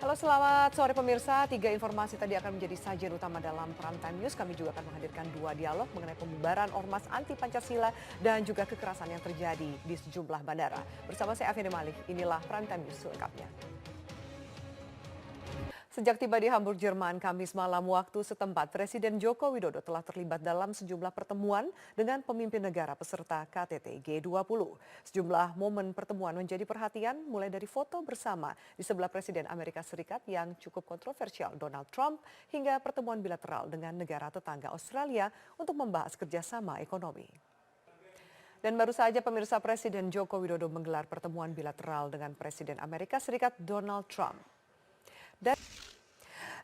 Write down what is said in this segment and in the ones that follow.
Halo, selamat sore pemirsa. Tiga informasi tadi akan menjadi sajian utama dalam Prime Time News. Kami juga akan menghadirkan dua dialog mengenai pembubaran ormas anti Pancasila dan juga kekerasan yang terjadi di sejumlah bandara. Bersama saya Afini Malik, inilah Prime Time News selengkapnya. Sejak tiba di Hamburg, Jerman, Kamis malam waktu setempat, Presiden Joko Widodo telah terlibat dalam sejumlah pertemuan dengan pemimpin negara peserta KTT G20. Sejumlah momen pertemuan menjadi perhatian, mulai dari foto bersama di sebelah Presiden Amerika Serikat yang cukup kontroversial Donald Trump, hingga pertemuan bilateral dengan negara tetangga Australia untuk membahas kerjasama ekonomi. Dan baru saja pemirsa, Presiden Joko Widodo menggelar pertemuan bilateral dengan Presiden Amerika Serikat Donald Trump. Dan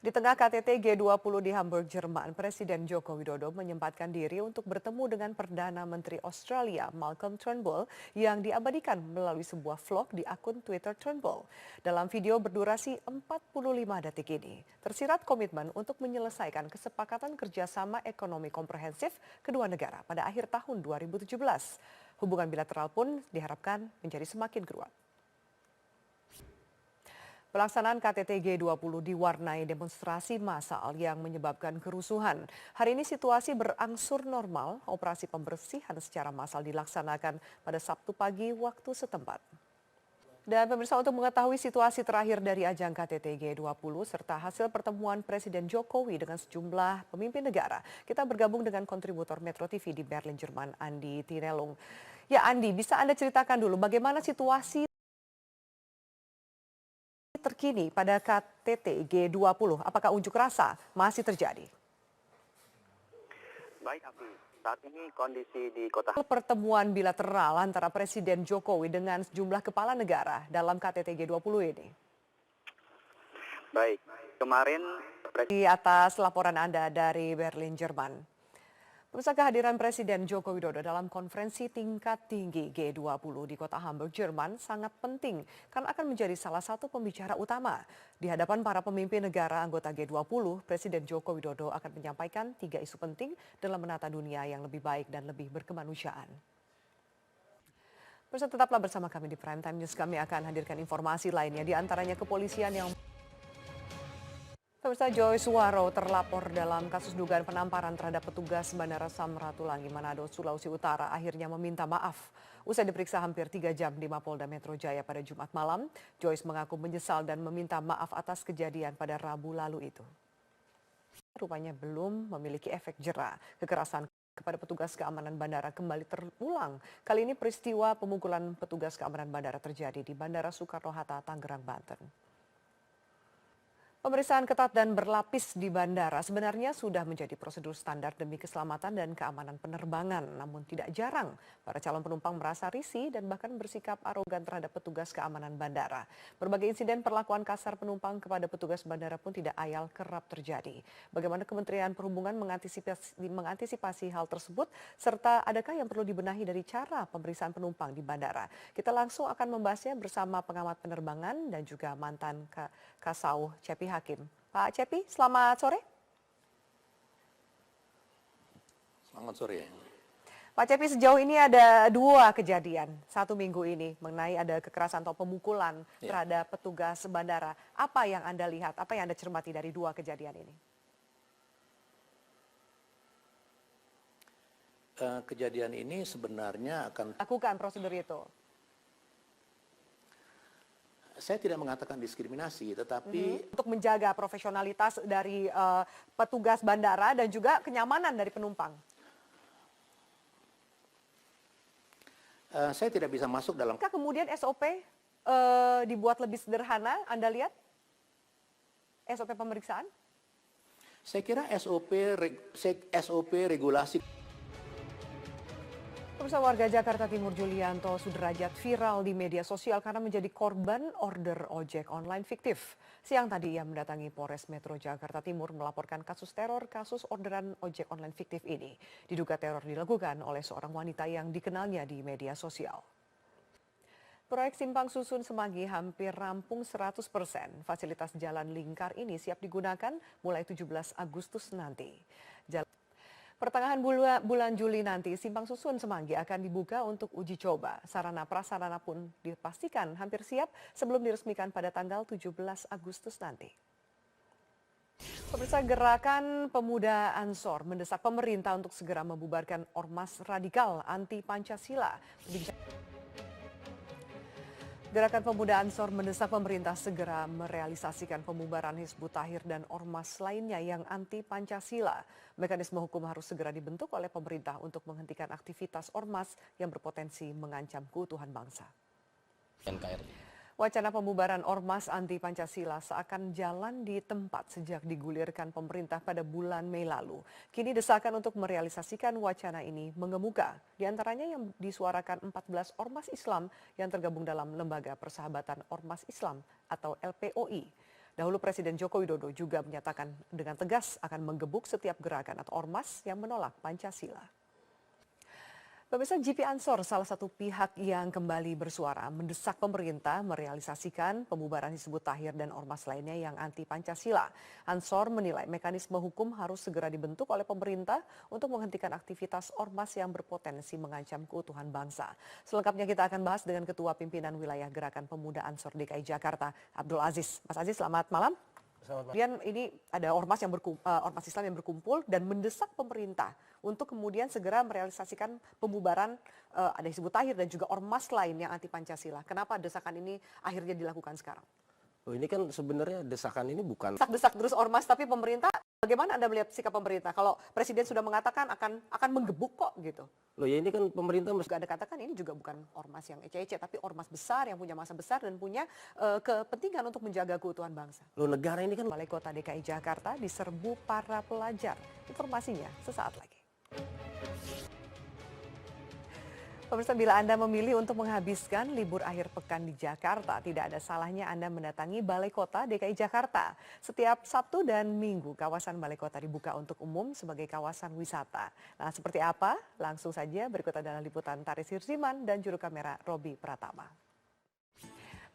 di tengah KTT G20 di Hamburg, Jerman, Presiden Joko Widodo menyempatkan diri untuk bertemu dengan Perdana Menteri Australia Malcolm Turnbull yang diabadikan melalui sebuah vlog di akun Twitter Turnbull. Dalam video berdurasi 45 detik ini, tersirat komitmen untuk menyelesaikan kesepakatan kerjasama ekonomi komprehensif kedua negara pada akhir tahun 2017. Hubungan bilateral pun diharapkan menjadi semakin kuat. Pelaksanaan KTT G20 diwarnai demonstrasi massal yang menyebabkan kerusuhan. Hari ini situasi berangsur normal, operasi pembersihan secara massal dilaksanakan pada Sabtu pagi waktu setempat. Dan pemirsa, untuk mengetahui situasi terakhir dari ajang KTT G20 serta hasil pertemuan Presiden Jokowi dengan sejumlah pemimpin negara, kita bergabung dengan kontributor Metro TV di Berlin, Jerman, Andi Tinelung. Ya Andi, bisa Anda ceritakan dulu bagaimana situasi terkini pada KTT G20, apakah unjuk rasa masih terjadi? Baik, Afi. Saat ini kondisi di kota Pertemuan bilateral antara Presiden Jokowi dengan sejumlah kepala negara dalam KTT G20 ini. Baik, kemarin Di atas laporan Anda dari Berlin, Jerman. Pemirsa, kehadiran Presiden Joko Widodo dalam konferensi tingkat tinggi G20 di kota Hamburg, Jerman sangat penting karena akan menjadi salah satu pembicara utama. Di hadapan para pemimpin negara anggota G20, Presiden Joko Widodo akan menyampaikan 3 isu penting dalam menata dunia yang lebih baik dan lebih berkemanusiaan. Pemirsa, tetaplah bersama kami di Prime Time News. Kami akan hadirkan informasi lainnya, di antaranya kepolisian yang Pemirsa, Joyce Waro terlapor dalam kasus dugaan penamparan terhadap petugas Bandara Samratulangi, Manado, Sulawesi Utara akhirnya meminta maaf. Usai diperiksa hampir 3 jam di Mapolda Metro Jaya pada Jumat malam, Joyce mengaku menyesal dan meminta maaf atas kejadian pada Rabu lalu itu. Rupanya belum memiliki efek jera. Kekerasan kepada petugas keamanan bandara kembali terulang. Kali ini peristiwa pemukulan petugas keamanan bandara terjadi di Bandara Soekarno-Hatta, Tangerang, Banten. Pemeriksaan ketat dan berlapis di bandara sebenarnya sudah menjadi prosedur standar demi keselamatan dan keamanan penerbangan. Namun tidak jarang para calon penumpang merasa risih dan bahkan bersikap arogan terhadap petugas keamanan bandara. Berbagai insiden perlakuan kasar penumpang kepada petugas bandara pun tidak ayal kerap terjadi. Bagaimana Kementerian Perhubungan mengantisipasi hal tersebut, serta adakah yang perlu dibenahi dari cara pemeriksaan penumpang di bandara? Kita langsung akan membahasnya bersama pengamat penerbangan dan juga mantan Kasau Cepi Hakim. Pak Cepi, selamat sore. Selamat sore. Pak Cepi, sejauh ini ada 2 kejadian 1 minggu ini mengenai ada kekerasan atau pemukulan terhadap petugas bandara. Apa yang Anda lihat, apa yang Anda cermati dari 2 kejadian ini? Kejadian ini sebenarnya akan Lakukan prosedur itu. saya tidak mengatakan diskriminasi, tetapi Untuk menjaga profesionalitas dari petugas bandara dan juga kenyamanan dari penumpang. saya tidak bisa masuk dalam. Apakah kemudian SOP dibuat lebih sederhana, Anda lihat? SOP pemeriksaan? Saya kira SOP regulasi. Pemirsa, warga Jakarta Timur Julianto Sudrajat viral di media sosial karena menjadi korban order ojek online fiktif. Siang tadi ia mendatangi Polres Metro Jakarta Timur melaporkan kasus orderan ojek online fiktif ini. Diduga teror dilakukan oleh seorang wanita yang dikenalnya di media sosial. Proyek Simpang Susun Semanggi hampir rampung 100%. Fasilitas jalan lingkar ini siap digunakan mulai 17 Agustus nanti. Pertengahan bulan Juli nanti, Simpang Susun Semanggi akan dibuka untuk uji coba. Sarana prasarana pun dipastikan hampir siap sebelum diresmikan pada tanggal 17 Agustus nanti. Pemirsa, Gerakan Pemuda Ansor mendesak pemerintah untuk segera membubarkan ormas radikal anti Pancasila. Gerakan Pemuda Ansor mendesak pemerintah segera merealisasikan pembubaran Hizbut Tahrir dan ormas lainnya yang anti Pancasila. Mekanisme hukum harus segera dibentuk oleh pemerintah untuk menghentikan aktivitas ormas yang berpotensi mengancam keutuhan bangsa. NKRI. Wacana pembubaran ormas anti Pancasila seakan jalan di tempat sejak digulirkan pemerintah pada bulan Mei lalu. Kini desakan untuk merealisasikan wacana ini mengemuka. Di antaranya yang disuarakan 14 ormas Islam yang tergabung dalam Lembaga Persahabatan Ormas Islam atau LPOI. Dahulu Presiden Joko Widodo juga menyatakan dengan tegas akan menggebuk setiap gerakan atau ormas yang menolak Pancasila. Pemirsa, GP Ansor, salah satu pihak yang kembali bersuara, mendesak pemerintah merealisasikan pembubaran Hizbut Tahrir dan ormas lainnya yang anti Pancasila. Ansor menilai mekanisme hukum harus segera dibentuk oleh pemerintah untuk menghentikan aktivitas ormas yang berpotensi mengancam keutuhan bangsa. Selengkapnya kita akan bahas dengan Ketua Pimpinan Wilayah Gerakan Pemuda Ansor DKI Jakarta, Abdul Aziz. Mas Aziz, selamat malam. Kemudian ini ada ormas Islam yang berkumpul dan mendesak pemerintah untuk kemudian segera merealisasikan pembubaran ada Hizbut Tahrir dan juga ormas lain yang anti Pancasila. Kenapa desakan ini akhirnya dilakukan sekarang? Oh, ini kan sebenarnya desakan ini bukan Desak terus ormas, tapi pemerintah, bagaimana Anda melihat sikap pemerintah? Kalau Presiden sudah mengatakan akan menggebuk kok gitu. Loh ya, ini kan pemerintah Juga Anda katakan ini juga bukan ormas yang ece-ece, tapi ormas besar yang punya masa besar dan punya kepentingan untuk menjaga keutuhan bangsa. Loh, negara ini kan Balai Kota DKI Jakarta diserbu para pelajar. Informasinya sesaat lagi. Pemirsa, bila Anda memilih untuk menghabiskan libur akhir pekan di Jakarta, tidak ada salahnya Anda mendatangi Balai Kota DKI Jakarta. Setiap Sabtu dan Minggu, kawasan Balai Kota dibuka untuk umum sebagai kawasan wisata. Nah, seperti apa? Langsung saja berikut adalah liputan Taris Hirziman dan juru kamera Robi Pratama.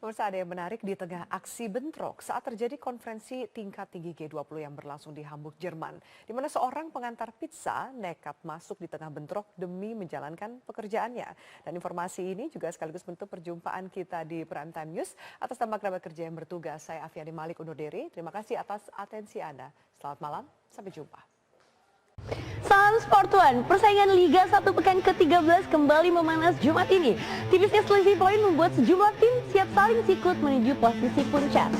Pemirsa, ada yang menarik di tengah aksi bentrok saat terjadi konferensi tingkat tinggi G20 yang berlangsung di Hamburg, Jerman, di mana seorang pengantar pizza nekat masuk di tengah bentrok demi menjalankan pekerjaannya. Dan informasi ini juga sekaligus bentuk perjumpaan kita di Prime Time News. Atas nama kerabat kerja yang bertugas, saya Afiani Malik undur diri. Terima kasih atas atensi Anda. Selamat malam, sampai jumpa. Salam Sport One, persaingan Liga 1 pekan ke-13 kembali memanas Jumat ini. Tipisnya selisih poin membuat sejumlah tim siap saling sikut menuju posisi puncak.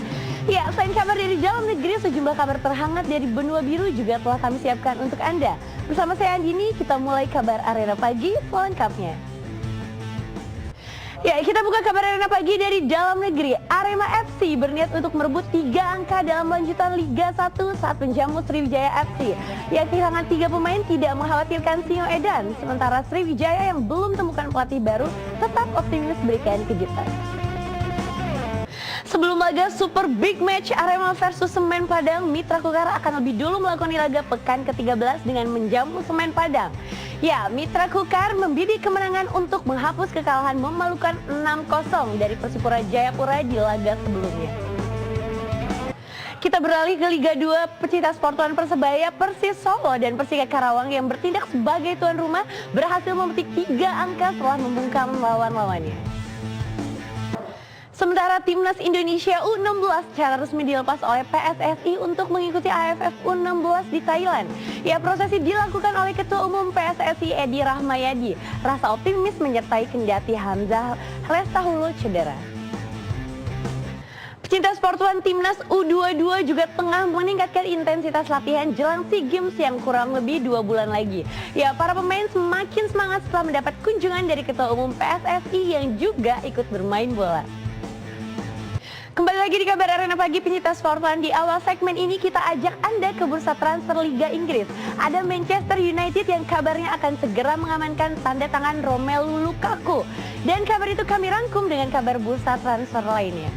Ya, selain kabar dari dalam negeri, sejumlah kabar terhangat dari benua biru juga telah kami siapkan untuk Anda. Bersama saya Andini, kita mulai kabar Arena Pagi selengkapnya. Ya, kita buka kabar Arena Pagi dari dalam negeri. Arema FC berniat untuk merebut 3 angka dalam lanjutan Liga 1 saat menjamu Sriwijaya FC. Ya, kehilangan 3 pemain tidak mengkhawatirkan Sinyo Edan, sementara Sriwijaya yang belum temukan pelatih baru tetap optimis berikan kejutan. Sebelum laga super big match Arema versus Semen Padang, Mitra Kukar akan lebih dulu melakukan laga pekan ke-13 dengan menjamu Semen Padang. Ya, Mitra Kukar membidik kemenangan untuk menghapus kekalahan memalukan 6-0 dari Persipura Jayapura di laga sebelumnya. Kita beralih ke Liga 2, pecinta sportuan Persebaya, Persis Solo dan Persika Karawang yang bertindak sebagai tuan rumah berhasil memetik 3 angka setelah membungkam lawan-lawannya. Sementara Timnas Indonesia U16 secara resmi dilepas oleh PSSI untuk mengikuti AFF U16 di Thailand. Ya, prosesi dilakukan oleh Ketua Umum PSSI Edi Rahmayadi. Rasa optimis menyertai kendati Hamzah Lestahulu cedera. Pecinta sportuan Timnas U22 juga tengah meningkatkan intensitas latihan jelang SEA Games yang kurang lebih 2 bulan lagi. Ya, para pemain semakin semangat setelah mendapat kunjungan dari Ketua Umum PSSI yang juga ikut bermain bola. Kembali lagi di kabar Arena Pagi penyintas sportuan. Di awal segmen ini kita ajak Anda ke bursa transfer Liga Inggris. Ada Manchester United yang kabarnya akan segera mengamankan tanda tangan Romelu Lukaku. Dan kabar itu kami rangkum dengan kabar bursa transfer lainnya.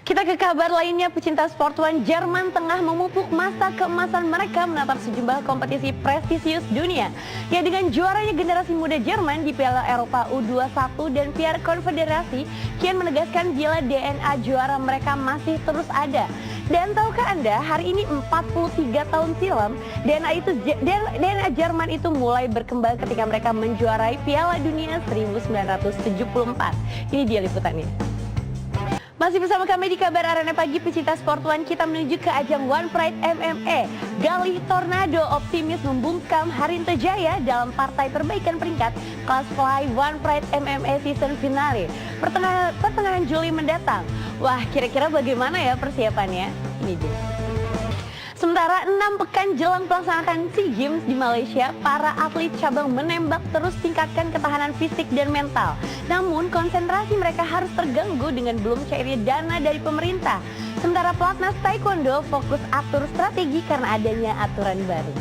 Kita ke kabar lainnya, pecinta sportuan Jerman tengah memupuk masa keemasan mereka menatap sejumlah kompetisi prestisius dunia. Ya, dengan juaranya generasi muda Jerman di Piala Eropa U21 dan Piala Konfederasi, kian menegaskan bila DNA juara mereka masih terus ada. Dan tahukah Anda, hari ini 43 tahun silam, DNA Jerman itu mulai berkembang ketika mereka menjuarai Piala Dunia 1974. Ini dia liputannya. Masih bersama kami di Kabar Arena Pagi, pecinta Sport One. Kita menuju ke ajang One Pride MMA. Galih Tornado optimis membungkam Harinto Jaya dalam partai perbaikan peringkat kelas Fly One Pride MMA season finale pertengahan Juli mendatang. Wah, kira-kira bagaimana ya persiapannya? Ini dia. Sementara 6 pekan jelang pelaksanaan SEA Games di Malaysia, para atlet cabang menembak terus tingkatkan ketahanan fisik dan mental. Namun konsentrasi mereka harus terganggu dengan belum cairnya dana dari pemerintah. Sementara pelatnas Taekwondo fokus atur strategi karena adanya aturan baru.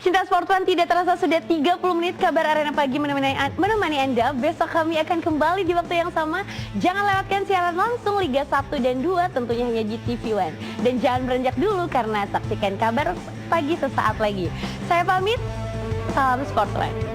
Cinta Sport One, tidak terasa sudah 30 menit Kabar Arena Pagi menemani Anda. Besok kami akan kembali di waktu yang sama. Jangan lewatkan siaran langsung Liga 1 dan 2 tentunya hanya di TV One. Dan jangan beranjak dulu karena saksikan Kabar Pagi sesaat lagi. Saya pamit, salam Sport One.